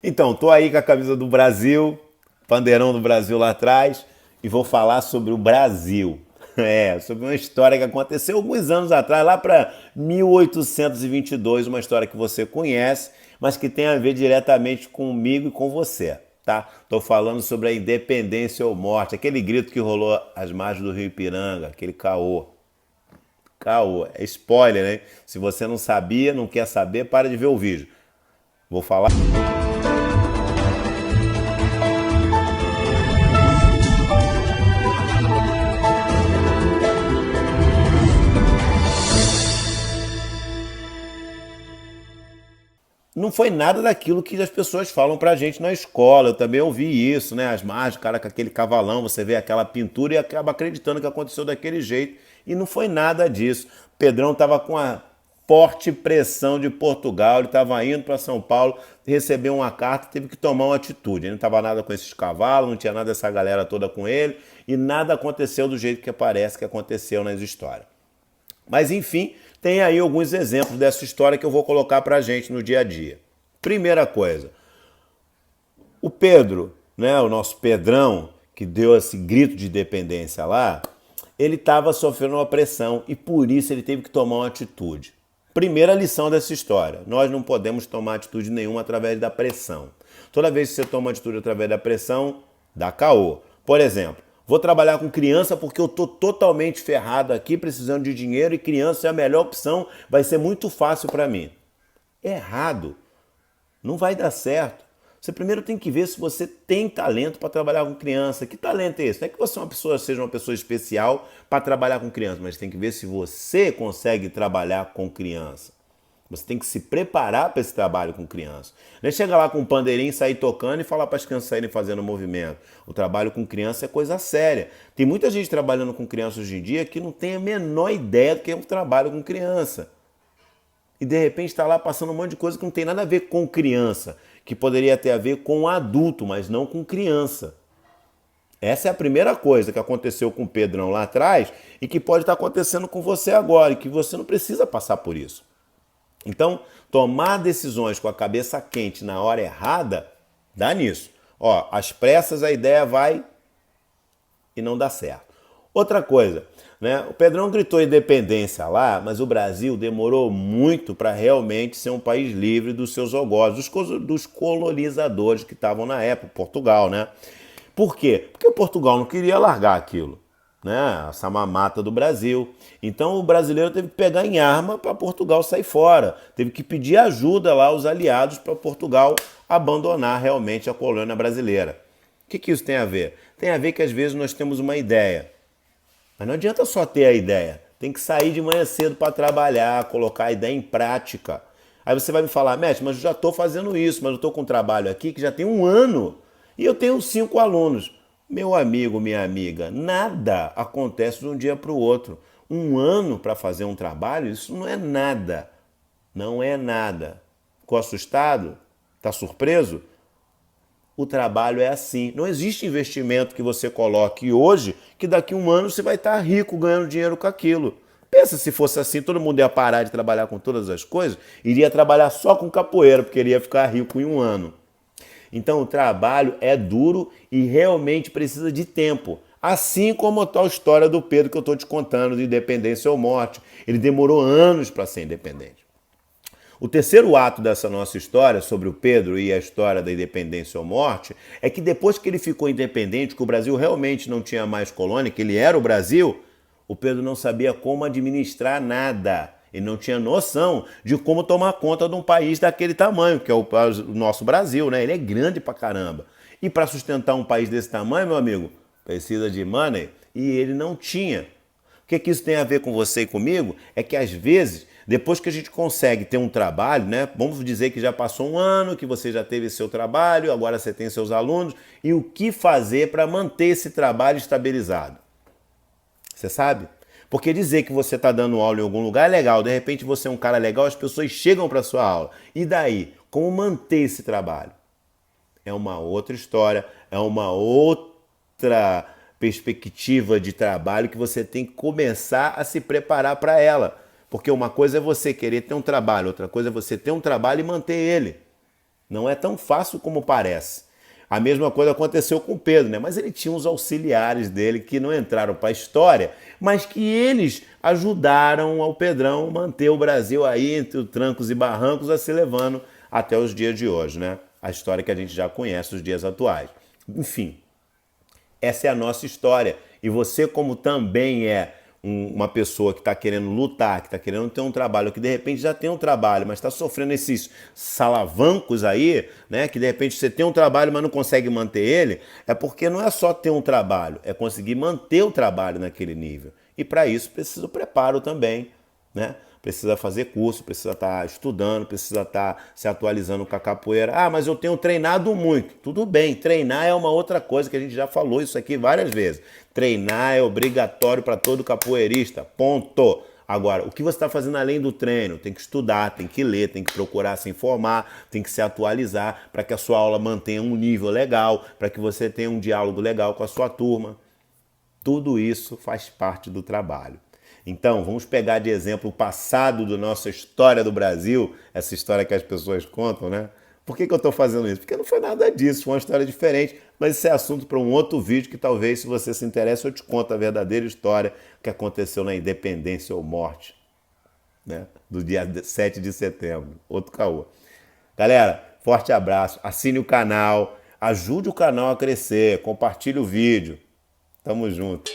Então, tô aí com a camisa do Brasil, bandeirão do Brasil lá atrás, e vou falar sobre o Brasil. É, sobre uma história que aconteceu alguns anos atrás, lá para 1822, uma história que você conhece, mas que tem a ver diretamente comigo e com você, tá? Tô falando sobre a independência ou morte, aquele grito que rolou às margens do Rio Ipiranga, aquele caô. Caô, é spoiler, né? Se você não sabia, não quer saber, para de ver o vídeo. Vou falar. Não foi nada daquilo que as pessoas falam pra gente na escola. Eu também ouvi isso, né? As margens, o cara com aquele cavalão, você vê aquela pintura e acaba acreditando que aconteceu daquele jeito. E não foi nada disso. Pedrão estava com a forte pressão de Portugal, ele estava indo para São Paulo, recebeu uma carta, teve que tomar uma atitude. Ele não estava nada com esses cavalos, não tinha nada dessa galera toda com ele, e nada aconteceu do jeito que parece que aconteceu nas histórias. Mas enfim, tem aí alguns exemplos dessa história que eu vou colocar pra gente no dia a dia. Primeira coisa, o Pedro, né, o nosso Pedrão, que deu esse grito de independência lá, ele estava sofrendo uma pressão e por isso ele teve que tomar uma atitude. Primeira lição dessa história, nós não podemos tomar atitude nenhuma através da pressão. Toda vez que você toma atitude através da pressão, dá caô. Por exemplo, vou trabalhar com criança porque eu tô totalmente ferrado aqui, precisando de dinheiro e criança é a melhor opção, vai ser muito fácil para mim. Errado. Não vai dar certo. Você primeiro tem que ver se você tem talento para trabalhar com criança. Que talento é esse? Não é que você seja uma pessoa especial para trabalhar com criança, mas tem que ver se você consegue trabalhar com criança. Você tem que se preparar para esse trabalho com criança. Não é chegar lá com um pandeirinho, sair tocando e falar para as crianças saírem fazendo movimento. O trabalho com criança é coisa séria. Tem muita gente trabalhando com criança hoje em dia que não tem a menor ideia do que é um trabalho com criança. E de repente está lá passando um monte de coisa que não tem nada a ver com criança, que poderia ter a ver com adulto, mas não com criança. Essa é a primeira coisa que aconteceu com o Pedrão lá atrás e que pode estar acontecendo com você agora, e que você não precisa passar por isso. Então, tomar decisões com a cabeça quente na hora errada, dá nisso. Ó, às pressas a ideia vai e não dá certo. Outra coisa, né? O Pedrão gritou independência lá, mas o Brasil demorou muito para realmente ser um país livre dos seus algozes, dos colonizadores que estavam na época, Portugal, né? Por quê? Porque o Portugal não queria largar aquilo, né? Essa mamata do Brasil. Então o brasileiro teve que pegar em arma para Portugal sair fora. Teve que pedir ajuda lá aos aliados para Portugal abandonar realmente a colônia brasileira. O que isso tem a ver? Tem a ver que às vezes nós temos uma ideia. Mas não adianta só ter a ideia. Tem que sair de manhã cedo para trabalhar, colocar a ideia em prática. Aí você vai me falar, mestre, mas eu já estou fazendo isso, mas eu estou com um trabalho aqui que já tem um ano. E eu tenho 5 alunos. Meu amigo, minha amiga, nada acontece de um dia para o outro. Um ano para fazer um trabalho, isso não é nada. Não é nada. Ficou assustado? Está surpreso? O trabalho é assim. Não existe investimento que você coloque hoje que daqui a um ano você vai estar rico ganhando dinheiro com aquilo. Pensa se fosse assim, todo mundo ia parar de trabalhar com todas as coisas, iria trabalhar só com capoeira, porque ele ia ficar rico em um ano. Então o trabalho é duro e realmente precisa de tempo. Assim como a tal história do Pedro que eu estou te contando, de independência ou morte. Ele demorou anos para ser independente. O terceiro ato dessa nossa história sobre o Pedro e a história da independência ou morte é que depois que ele ficou independente, que o Brasil realmente não tinha mais colônia, que ele era o Brasil, o Pedro não sabia como administrar nada. Ele não tinha noção de como tomar conta de um país daquele tamanho, que é o nosso Brasil, né? Ele é grande pra caramba. E para sustentar um país desse tamanho, meu amigo, precisa de money, e ele não tinha. O que isso tem a ver com você e comigo? É que às vezes, depois que a gente consegue ter um trabalho, né? Vamos dizer que já passou um ano, que você já teve seu trabalho, agora você tem seus alunos, e o que fazer para manter esse trabalho estabilizado? Você sabe? Porque dizer que você está dando aula em algum lugar é legal, de repente você é um cara legal, as pessoas chegam para sua aula. E daí? Como manter esse trabalho? É uma outra história, é uma outra perspectiva de trabalho que você tem que começar a se preparar para ela. Porque uma coisa é você querer ter um trabalho, outra coisa é você ter um trabalho e manter ele. Não é tão fácil como parece. A mesma coisa aconteceu com Pedro, né? Mas ele tinha os auxiliares dele que não entraram para a história, mas que eles ajudaram ao Pedrão manter o Brasil aí entre trancos e barrancos a se levando até os dias de hoje, né? A história que a gente já conhece, os dias atuais. Enfim, essa é a nossa história. E você, como também é uma pessoa que está querendo lutar, que está querendo ter um trabalho, que de repente já tem um trabalho, mas está sofrendo esses salavancos aí, né? Que de repente você tem um trabalho, mas não consegue manter ele, é porque não é só ter um trabalho, é conseguir manter o trabalho naquele nível. E para isso precisa o preparo também, né? Precisa fazer curso, precisa estar estudando, precisa estar se atualizando com a capoeira. Ah, mas eu tenho treinado muito. Tudo bem, treinar é uma outra coisa que a gente já falou isso aqui várias vezes. Treinar é obrigatório para todo capoeirista, ponto. Agora, o que você está fazendo além do treino? Tem que estudar, tem que ler, tem que procurar se informar, tem que se atualizar para que a sua aula mantenha um nível legal, para que você tenha um diálogo legal com a sua turma. Tudo isso faz parte do trabalho. Então, vamos pegar de exemplo o passado da nossa história do Brasil, essa história que as pessoas contam, né? Por que eu estou fazendo isso? Porque não foi nada disso, foi uma história diferente, mas esse é assunto para um outro vídeo que talvez, se você se interessa, eu te conto a verdadeira história que aconteceu na independência ou morte, né? Do dia 7 de setembro. Outro caô. Galera, forte abraço, assine o canal, ajude o canal a crescer, compartilhe o vídeo. Tamo junto.